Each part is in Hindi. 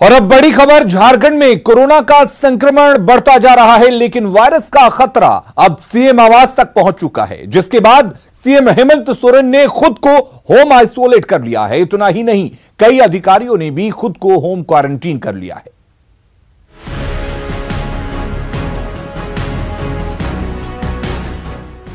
और अब बड़ी खबर, झारखंड में कोरोना का संक्रमण बढ़ता जा रहा है, लेकिन वायरस का खतरा अब सीएम आवास तक पहुंच चुका है, जिसके बाद सीएम हेमंत सोरेन ने खुद को होम आइसोलेट कर लिया है। इतना ही नहीं, कई अधिकारियों ने भी खुद को होम क्वारंटीन कर लिया है।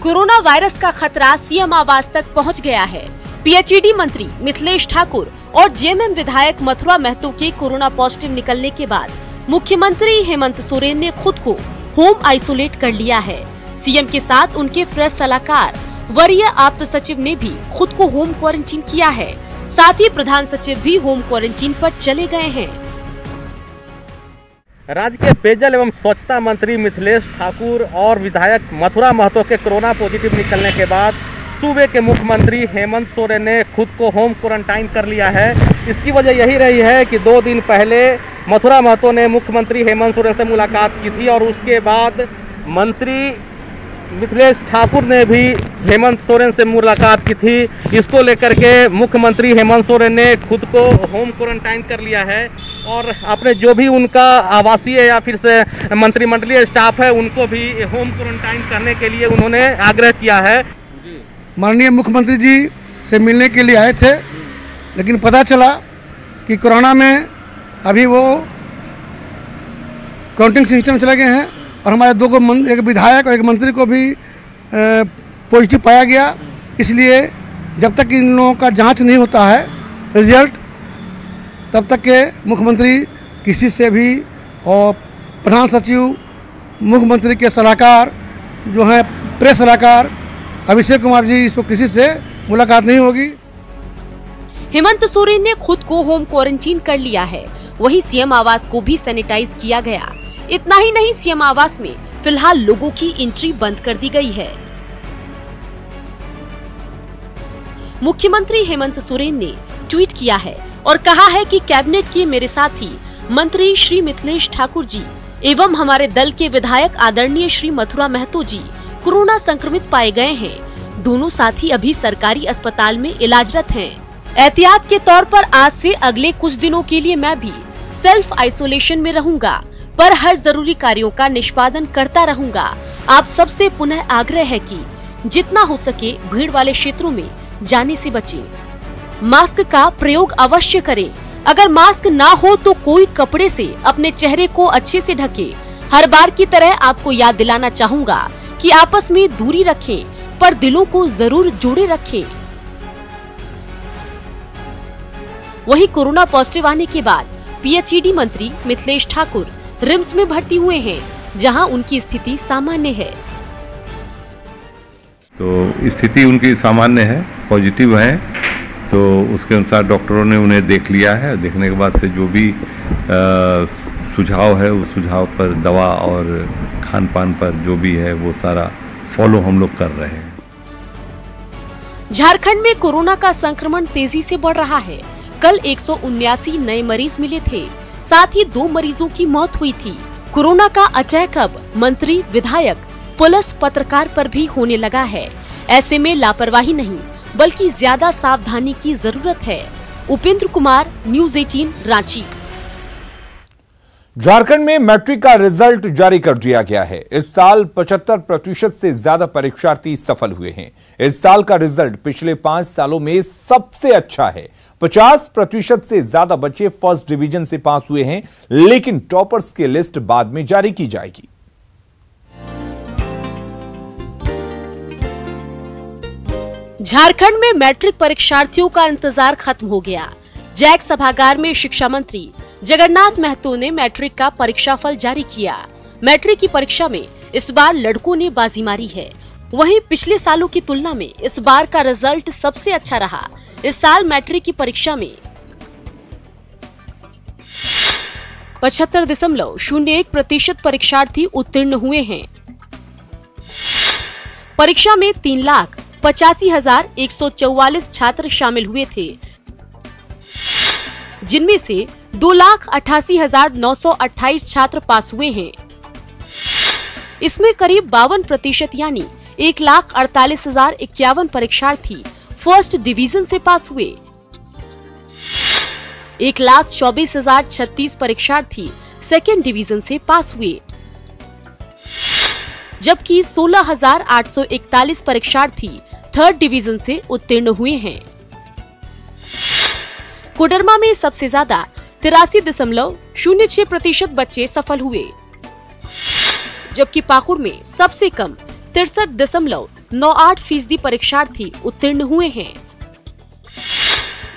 कोरोना वायरस का खतरा सीएम आवास तक पहुंच गया है। पीएचईडी मंत्री मिथिलेश ठाकुर और जेएमएम विधायक मथुरा महतो के कोरोना पॉजिटिव निकलने के बाद मुख्यमंत्री हेमंत सोरेन ने खुद को होम आइसोलेट कर लिया है। सीएम के साथ उनके प्रेस सलाहकार वरीय आप्त सचिव ने भी खुद को होम क्वारंटीन किया है। साथ ही प्रधान सचिव भी होम क्वारंटीन पर चले गए हैं। राज्य के पेयजल एवं स्वच्छता मंत्री मिथिलेश ठाकुर और विधायक मथुरा महतो के कोरोना पॉजिटिव निकलने के बाद सूबे के मुख्यमंत्री हेमंत सोरेन ने खुद को होम क्वारंटाइन कर लिया है। इसकी वजह यही रही है कि 2 दिन पहले मथुरा महतो ने मुख्यमंत्री हेमंत सोरेन से मुलाकात की थी और उसके बाद मंत्री मिथिलेश ठाकुर ने भी हेमंत सोरेन से मुलाकात की थी। इसको लेकर के मुख्यमंत्री हेमंत सोरेन ने खुद को होम क्वारंटाइन कर लिया है और अपने जो भी उनका आवासीय या फिर से मंत्रिमंडलीय स्टाफ है उनको भी होम क्वारंटाइन करने के लिए उन्होंने आग्रह किया है। माननीय मुख्यमंत्री जी से मिलने के लिए आए थे, लेकिन पता चला कि कोरोना में अभी वो काउंटिंग सिस्टम चले गए हैं और हमारे एक विधायक और एक मंत्री को भी पॉजिटिव पाया गया। इसलिए जब तक इन लोगों का जांच नहीं होता है रिजल्ट, तब तक के मुख्यमंत्री किसी से भी और प्रधान सचिव, मुख्यमंत्री के सलाहकार जो हैं प्रेस सलाहकार अभिषेक कुमार जी, इसको किसी से मुलाकात नहीं होगी। हेमंत सोरेन ने खुद को होम क्वारंटीन कर लिया है। वहीं सीएम आवास को भी सैनिटाइज किया गया। इतना ही नहीं, सीएम आवास में फिलहाल लोगों की एंट्री बंद कर दी गई है। मुख्यमंत्री हेमंत सोरेन ने ट्वीट किया है और कहा है कि कैबिनेट के मेरे साथी मंत्री श्री मिथिलेश ठाकुर जी एवं हमारे दल के विधायक आदरणीय श्री मथुरा महतो जी कोरोना संक्रमित पाए गए हैं। दोनों साथी अभी सरकारी अस्पताल में इलाजरत हैं। एहतियात के तौर पर आज से अगले कुछ दिनों के लिए मैं भी सेल्फ आइसोलेशन में रहूंगा, पर हर जरूरी कार्यों का निष्पादन करता रहूंगा। आप सबसे पुनः आग्रह है कि जितना हो सके भीड़ वाले क्षेत्रों में जाने से बचें। मास्क का प्रयोग अवश्य करें। अगर मास्क ना हो तो कोई कपड़े से अपने चेहरे को अच्छे से ढके। हर बार की तरह आपको याद दिलाना चाहूंगा कि आपस में दूरी रखें, पर दिलों को जरूर जोड़े रखें। वहीं कोरोना पॉजिटिव आने के बाद पीएचईडी मंत्री मिथिलेश ठाकुर रिम्स में भर्ती हुए हैं, जहां उनकी स्थिति सामान्य है। तो स्थिति उनकी सामान्य है, पॉजिटिव है, तो उसके अनुसार डॉक्टरों ने उन्हें देख लिया है। देखने के बाद से जो भी सुझाव है उस सुझाव पर दवा और खान पान पर जो भी है वो सारा फॉलो हम लोग कर रहे हैं। झारखंड में कोरोना का संक्रमण तेजी से बढ़ रहा है। कल 179 नए मरीज मिले थे, साथ ही 2 मरीजों की मौत हुई थी। कोरोना का अटैक अब मंत्री, विधायक, पुलिस, पत्रकार पर भी होने लगा है। ऐसे में लापरवाही नहीं बल्कि ज्यादा सावधानी की जरूरत है। उपेंद्र कुमार, न्यूज़ 18, रांची। झारखंड में मैट्रिक का रिजल्ट जारी कर दिया गया है। इस साल 75% से ज्यादा परीक्षार्थी सफल हुए हैं। इस साल का रिजल्ट पिछले 5 सालों में सबसे अच्छा है। 50% से ज्यादा बच्चे फर्स्ट डिवीजन से पास हुए हैं, लेकिन टॉपर्स की लिस्ट बाद में जारी की जाएगी। झारखंड में मैट्रिक परीक्षार्थियों का इंतजार खत्म हो गया। जैक सभागार में शिक्षा मंत्री जगन्नाथ महतो ने मैट्रिक का परीक्षाफल जारी किया। मैट्रिक की परीक्षा में इस बार लड़कों ने बाजी मारी है। वहीं पिछले सालों की तुलना में इस बार का रिजल्ट सबसे अच्छा रहा। इस साल मैट्रिक की परीक्षा में 75.01% परीक्षार्थी उत्तीर्ण हुए हैं। परीक्षा में 3,85,144 छात्र शामिल हुए थे, जिनमें से 2,88,928 छात्र पास हुए हैं। इसमें करीब 52% यानी 1,48,051 परीक्षार्थी फर्स्ट डिवीजन से पास हुए। 1,24,036 परीक्षार्थी सेकेंड डिवीजन से पास हुए, जबकि 16,841 परीक्षार्थी थर्ड डिवीजन से उत्तीर्ण हुए हैं। कोडरमा में सबसे ज्यादा 83.06% बच्चे सफल हुए, जबकि पाकुड़ में सबसे कम 63.98% परीक्षार्थी उत्तीर्ण हुए हैं।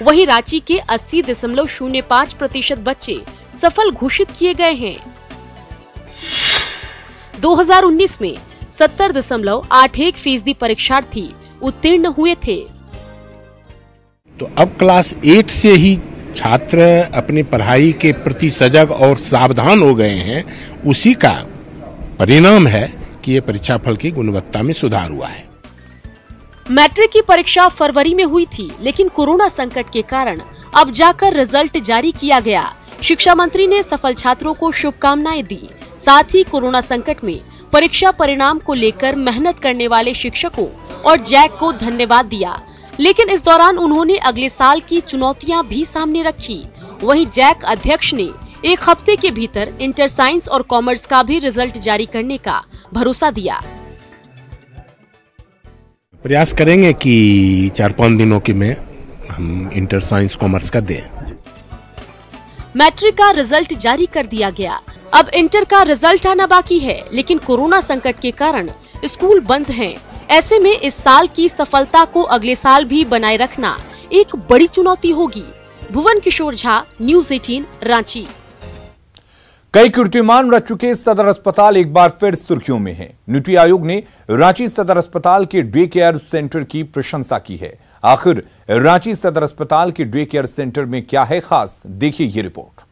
वहीं रांची के 80.05% बच्चे सफल घोषित किए गए हैं। 2019 में 70.81% परीक्षार्थी उत्तीर्ण हुए थे। तो अब क्लास 8 से ही छात्र अपनी पढ़ाई के प्रति सजग और सावधान हो गए हैं। उसी का परिणाम है कि ये परीक्षा फल की गुणवत्ता में सुधार हुआ है। मैट्रिक की परीक्षा फरवरी में हुई थी, लेकिन कोरोना संकट के कारण अब जाकर रिजल्ट जारी किया गया। शिक्षा मंत्री ने सफल छात्रों को शुभकामनाएं दी। साथ ही कोरोना संकट में परीक्षा परिणाम को लेकर मेहनत करने वाले शिक्षकों और जैक को धन्यवाद दिया, लेकिन इस दौरान उन्होंने अगले साल की चुनौतियां भी सामने रखी। वहीं जैक अध्यक्ष ने 1 हफ्ते के भीतर इंटर साइंस और कॉमर्स का भी रिजल्ट जारी करने का भरोसा दिया। प्रयास करेंगे कि 4-5 दिनों के में हम इंटर साइंस कॉमर्स का दें। मैट्रिक का रिजल्ट जारी कर दिया गया, अब इंटर का रिजल्ट आना बाकी है, लेकिन कोरोना संकट के कारण स्कूल बंद हैं। ऐसे में इस साल की सफलता को अगले साल भी बनाए रखना एक बड़ी चुनौती होगी। भुवन किशोर झा, न्यूज़ 18, रांची। कई कीर्तिमान रच चुके सदर अस्पताल एक बार फिर सुर्खियों में है। नीति आयोग ने रांची सदर अस्पताल के डे केयर सेंटर की प्रशंसा की है। आखिर रांची सदर अस्पताल के डे केयर सेंटर में क्या है खास, देखिए ये रिपोर्ट।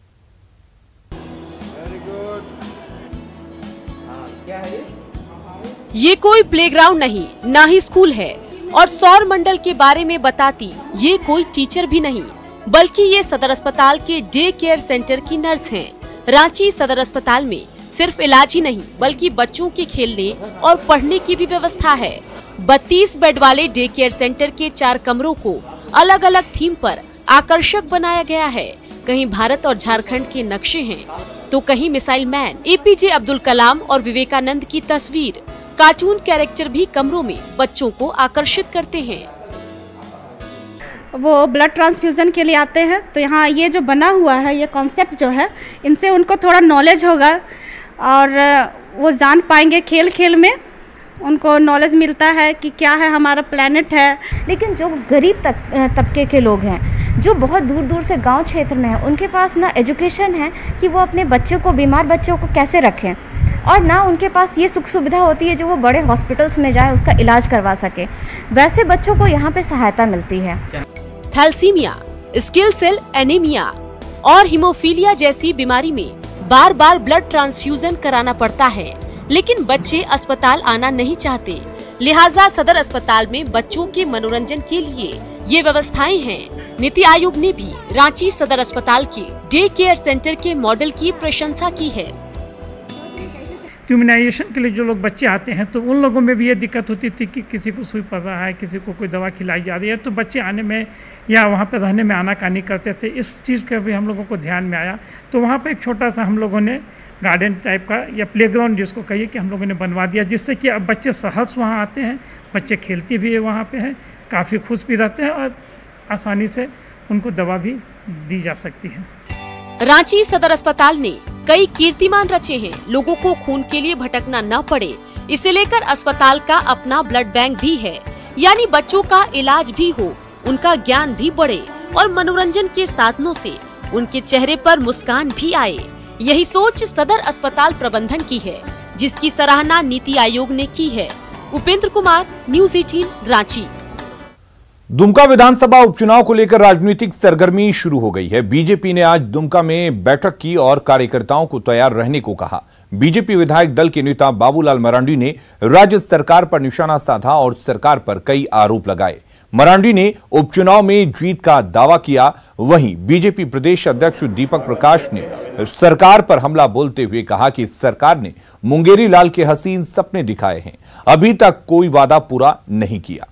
ये कोई प्लेग्राउंड नहीं, ना ही स्कूल है, और सौर मंडल के बारे में बताती ये कोई टीचर भी नहीं, बल्कि ये सदर अस्पताल के डे केयर सेंटर की नर्स हैं। रांची सदर अस्पताल में सिर्फ इलाज ही नहीं, बल्कि बच्चों के खेलने और पढ़ने की भी व्यवस्था है। 32 बेड वाले डे केयर सेंटर के 4 कमरों को अलग अलग थीम पर आकर्षक बनाया गया है। कहीं भारत और झारखंड के नक्शे हैं, तो कहीं missile man, APJ Abdul Kalam और विवेकानंद की तस्वीर। कार्टून कैरेक्टर भी कमरों में बच्चों को आकर्षित करते हैं। वो ब्लड ट्रांसफ्यूज़न के लिए आते हैं, तो यहाँ ये जो बना हुआ है, ये कॉन्सेप्ट जो है, इनसे उनको थोड़ा नॉलेज होगा और वो जान पाएंगे। खेल खेल में उनको नॉलेज मिलता है कि क्या है, हमारा प्लेनेट है। लेकिन जो गरीब तबके के लोग हैं, जो बहुत दूर दूर से गांव क्षेत्र में हैं, उनके पास ना एजुकेशन है कि वो अपने बच्चों को, बीमार बच्चों को कैसे रखें, और ना उनके पास ये सुख सुविधा होती है जो वो बड़े हॉस्पिटल्स में जाए उसका इलाज करवा सके। वैसे बच्चों को यहाँ पे सहायता मिलती है। थैलेसीमिया, स्किल सेल एनीमिया और हीमोफीलिया जैसी बीमारी में बार बार ब्लड ट्रांसफ्यूजन कराना पड़ता है, लेकिन बच्चे अस्पताल आना नहीं चाहते। लिहाजा सदर अस्पताल में बच्चों के मनोरंजन के लिए ये व्यवस्थाएं हैं। नीति आयोग ने भी रांची सदर अस्पताल के डे केयर सेंटर के मॉडल की प्रशंसा की है। इम्यूनाइजेशन के लिए जो लोग बच्चे आते हैं, तो उन लोगों में भी ये दिक्कत होती थी कि किसी को सुई पड़ रहा है, किसी को कोई दवा खिलाई जा रही है, तो बच्चे आने में या वहाँ पर रहने में आनाकानी करते थे। इस चीज़ का भी हम लोगों को ध्यान में आया, तो वहाँ पर एक छोटा सा हम लोगों ने गार्डन टाइप का या प्लेग्राउंड जिसको कहिए कि हम लोगों ने बनवा दिया, जिससे कि अब बच्चे सहज वहाँ आते हैं, बच्चे खेलते भी है वहाँ पे हैं, काफ़ी खुश भी रहते हैं और आसानी से उनको दवा भी दी जा सकती है। रांची सदर अस्पताल ने कई कीर्तिमान रचे हैं। लोगों को खून के लिए भटकना न पड़े, इसे लेकर अस्पताल का अपना ब्लड बैंक भी है, यानी बच्चों का इलाज भी हो, उनका ज्ञान भी बढ़े और मनोरंजन के साधनों से उनके चेहरे पर मुस्कान भी आए। यही सोच सदर अस्पताल प्रबंधन की है, जिसकी सराहना नीति आयोग ने की है। उपेंद्र कुमार, न्यूज़ 18, रांची। दुमका विधानसभा उपचुनाव को लेकर राजनीतिक सरगर्मी शुरू हो गई है। बीजेपी ने आज दुमका में बैठक की और कार्यकर्ताओं को तैयार रहने को कहा। बीजेपी विधायक दल के नेता बाबूलाल मरांडी ने राज्य सरकार पर निशाना साधा और सरकार पर कई आरोप लगाए। मरांडी ने उपचुनाव में जीत का दावा किया। वहीं बीजेपी प्रदेश अध्यक्ष दीपक प्रकाश ने सरकार पर हमला बोलते हुए कहा कि सरकार ने मुंगेरी लाल के हसीन सपने दिखाए हैं, अभी तक कोई वादा पूरा नहीं किया।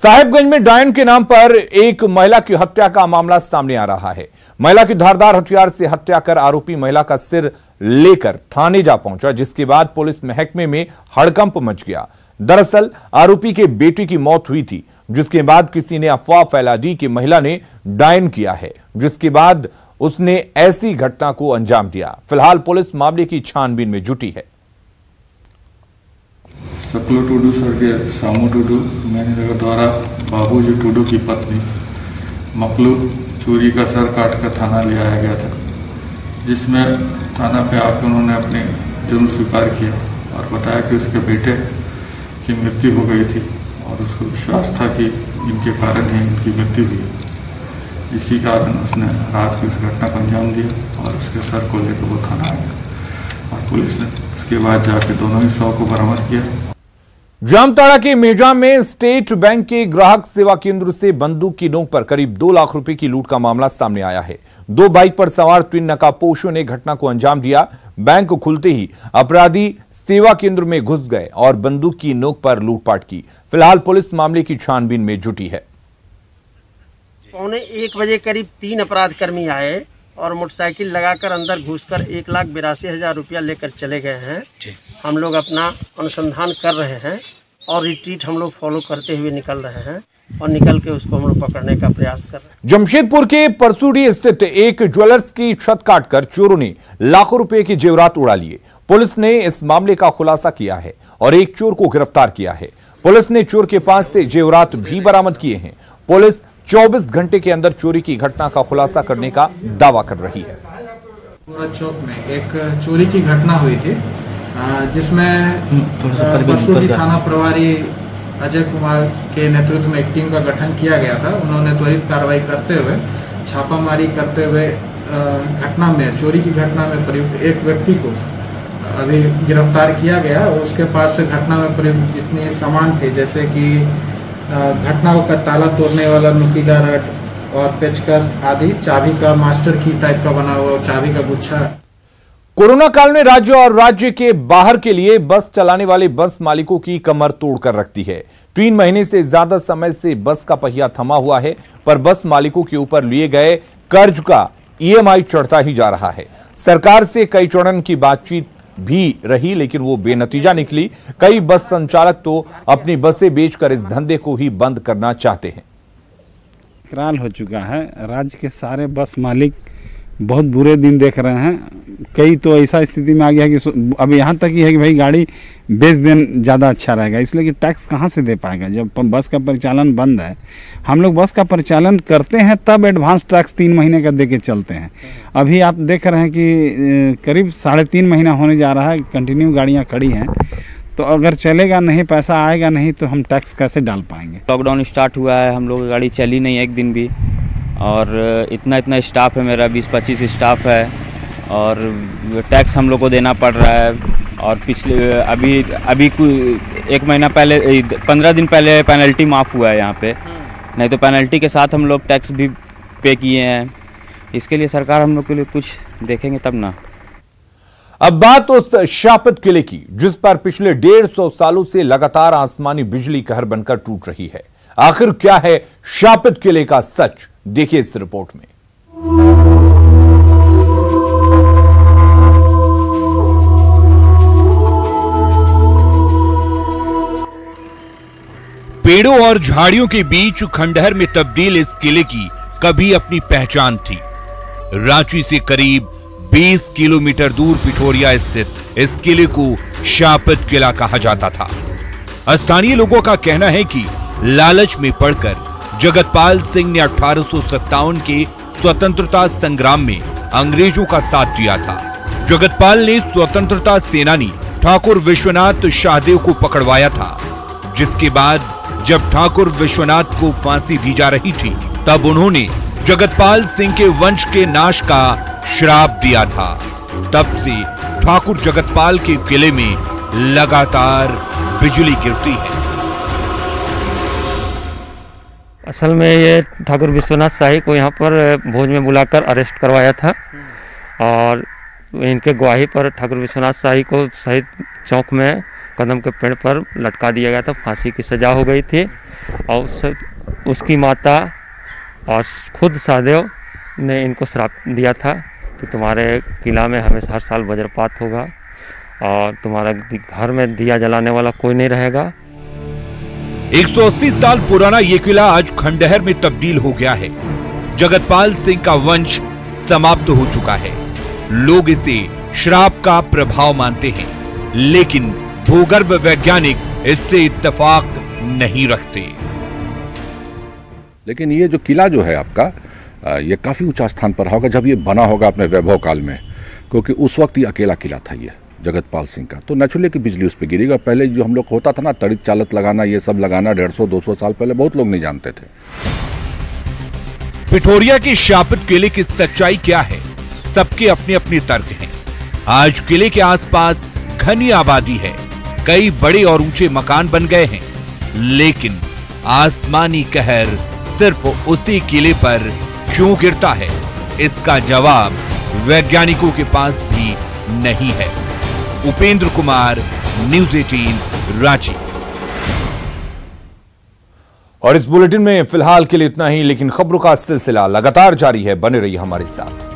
साहिबगंज में डायन के नाम पर एक महिला की हत्या का मामला सामने आ रहा है। महिला की धारदार हथियार से हत्या कर आरोपी महिला का सिर लेकर थाने जा पहुंचा, जिसके बाद पुलिस महकमे में हड़कंप मच गया। दरअसल आरोपी के बेटे की मौत हुई थी, जिसके बाद किसी ने अफवाह फैला दी कि महिला ने डायन किया है, जिसके बाद उसने ऐसी घटना को अंजाम दिया। फिलहाल पुलिस मामले की छानबीन में जुटी है। सकलो टुडू सर के सामू टुडू मैनेजर द्वारा बाबूजी टुडू की पत्नी मखलूक चोरी का सर काट कर थाना ले आया गया था, जिसमें थाना पे आकर उन्होंने अपने जुर्म स्वीकार किया और बताया कि उसके बेटे की मृत्यु हो गई थी और उसको विश्वास था कि इनके कारण ही इनकी मृत्यु हुई। इसी कारण उसने रात की उस घटना को अंजाम दिया और उसके सर को लेकर वो थाना आ गया और पुलिस ने उसके बाद जाके दोनों ही शव को बरामद किया। जामताड़ा के मेजा में स्टेट बैंक के ग्राहक सेवा केंद्र से बंदूक की नोक पर करीब 2 लाख रुपए की लूट का मामला सामने आया है। 2 बाइक पर सवार 3 नकाबपोशों ने घटना को अंजाम दिया। बैंक खुलते ही अपराधी सेवा केंद्र में घुस गए और बंदूक की नोक पर लूटपाट की। फिलहाल पुलिस मामले की छानबीन में जुटी है। 1:15 बजे करीब 3 अपराधकर्मी आए और मोटरसाइकिल लगाकर अंदर घुसकर 1,82,000 रुपया लेकर चले गए हैं। हम लोग अपना अनुसंधान कर रहे हैं और रिट्रीट हम लोग फॉलो करते हुए निकल रहे हैं और निकल के उसको हम लोग पकड़ने का प्रयास कर रहे हैं। जमशेदपुर के परसूडी स्थित एक ज्वेलर्स की छत काटकर चोरों ने लाखों रुपए के जेवरात उड़ा लिए। पुलिस ने इस मामले का खुलासा किया है और एक चोर को गिरफ्तार किया है। पुलिस ने चोर के पास से जेवरात भी बरामद किए हैं। पुलिस 24 घंटे के अंदर चोरी की घटना का खुलासा करने का दावा कर रही है। चौक में एक चोरी की घटना हुई थी, जिसमें परसूडी थाना प्रभारी अजय कुमार के नेतृत्व में एक टीम का गठन किया गया था। उन्होंने त्वरित कार्रवाई करते हुए छापामारी करते हुए घटना में चोरी की घटना में प्रयुक्त एक व्यक्ति को अभी गिरफ्तार किया गया और उसके पास से घटना में प्रयुक्त जितने सामान थे, जैसे कि घटनाओं का ताला तोड़ने वाला नुकीला रड और पेचकस आदि, चाबी का मास्टर की टाइप का बना हुआ चाबी का गुच्छा। कोरोना काल में राज्य और राज्य के बाहर के लिए बस चलाने वाले बस मालिकों की कमर तोड़ कर रखती है। 3 महीने से ज्यादा समय से बस का पहिया थमा हुआ है, पर बस मालिकों के ऊपर लिए गए कर्ज का EMI चढ़ता ही जा रहा है। सरकार से कई चरण की बातचीत भी रही, लेकिन वो बेनतीजा निकली। कई बस संचालक तो अपनी बसें बेचकर इस धंधे को ही बंद करना चाहते हैं। विकराल हो चुका है। राज्य के सारे बस मालिक बहुत बुरे दिन देख रहे हैं। कई तो ऐसा स्थिति में आ गया कि अब यहाँ तक ही है कि भाई गाड़ी बेच देना ज़्यादा अच्छा रहेगा, इसलिए कि टैक्स कहाँ से दे पाएगा जब बस का परिचालन बंद है। हम लोग बस का परिचालन करते हैं तब एडवांस टैक्स 3 महीने का दे के चलते हैं। अभी आप देख रहे हैं कि करीब 3.5 महीना होने जा रहा है, कंटिन्यू गाड़ियाँ खड़ी हैं। तो अगर चलेगा नहीं, पैसा आएगा नहीं, तो हम टैक्स कैसे डाल पाएंगे। लॉकडाउन स्टार्ट हुआ है, हम लोग की गाड़ी चली नहीं एक दिन भी, और इतना स्टाफ है, मेरा 20-25 स्टाफ है और टैक्स हम लोग को देना पड़ रहा है। और पिछले अभी 1 महीना पहले 15 दिन पहले पेनल्टी माफ़ हुआ है यहाँ पे, नहीं तो पेनल्टी के साथ हम लोग टैक्स भी पे किए हैं। इसके लिए सरकार हम लोग के लिए कुछ देखेंगे तब ना। अब बात उस शापित किले की जिस पर पिछले 150 सालों से लगातार आसमानी बिजली कहर बनकर टूट रही है। आखिर क्या है शापित किले का सच, देखिए इस रिपोर्ट में। पेड़ों और झाड़ियों के बीच खंडहर में तब्दील इस किले की कभी अपनी पहचान थी। रांची से करीब 20 किलोमीटर दूर पिठोरिया स्थित इस किले को शापित किला कहा जाता था। स्थानीय लोगों का कहना है कि लालच में पड़कर जगतपाल सिंह ने 1857 के स्वतंत्रता संग्राम में अंग्रेजों का साथ दिया था। जगतपाल ने स्वतंत्रता सेनानी ठाकुर विश्वनाथ शाहदेव को पकड़वाया था, जिसके बाद जब ठाकुर विश्वनाथ को फांसी दी जा रही थी तब उन्होंने जगतपाल सिंह के वंश के नाश का श्राप दिया था। तब से ठाकुर जगतपाल के किले में लगातार बिजली गिरती है। असल में ये ठाकुर विश्वनाथ शाही को यहाँ पर भोज में बुलाकर अरेस्ट करवाया था और इनके गवाही पर ठाकुर विश्वनाथ शाही को शहीद चौक में कदम के पेड़ पर लटका दिया गया था। फांसी की सजा हो गई थी और उसकी माता और खुद सहदेव ने इनको श्राप दिया था कि तुम्हारे किला में हमेशा हर साल वज्रपात होगा और तुम्हारा घर में दिया जलाने वाला कोई नहीं रहेगा। 180 साल पुराना ये किला आज खंडहर में तब्दील हो गया है। जगतपाल सिंह का वंश समाप्त हो चुका है। लोग इसे श्राप का प्रभाव मानते हैं, लेकिन भूगर्भ वैज्ञानिक इससे इत्तेफाक नहीं रखते। लेकिन ये जो किला जो है आपका, ये काफी ऊंचा स्थान पर होगा जब ये बना होगा अपने वैभव काल में, क्योंकि उस वक्त ये अकेला किला था ये जगतपाल सिंह का। तो नेचुरली की बिजली उस पर गिरेगा। पहले जो हम लोग होता था ना, तड़ित चालत लगाना, ये सब लगाना 150-200 साल पहले बहुत लोग नहीं जानते थे। पिठोरिया के शापित किले की सच्चाई क्या है, सबके अपने अपने तर्क हैं। आज किले के आसपास घनी आबादी है, कई बड़े और ऊंचे मकान बन गए हैं, लेकिन आसमानी कहर सिर्फ उसी किले पर क्यों गिरता है, इसका जवाब वैज्ञानिकों के पास भी नहीं है। उपेंद्र कुमार, न्यूज़ 18 रांची। और इस बुलेटिन में फिलहाल के लिए इतना ही, लेकिन खबरों का सिलसिला लगातार जारी है। बने रहिए हमारे साथ।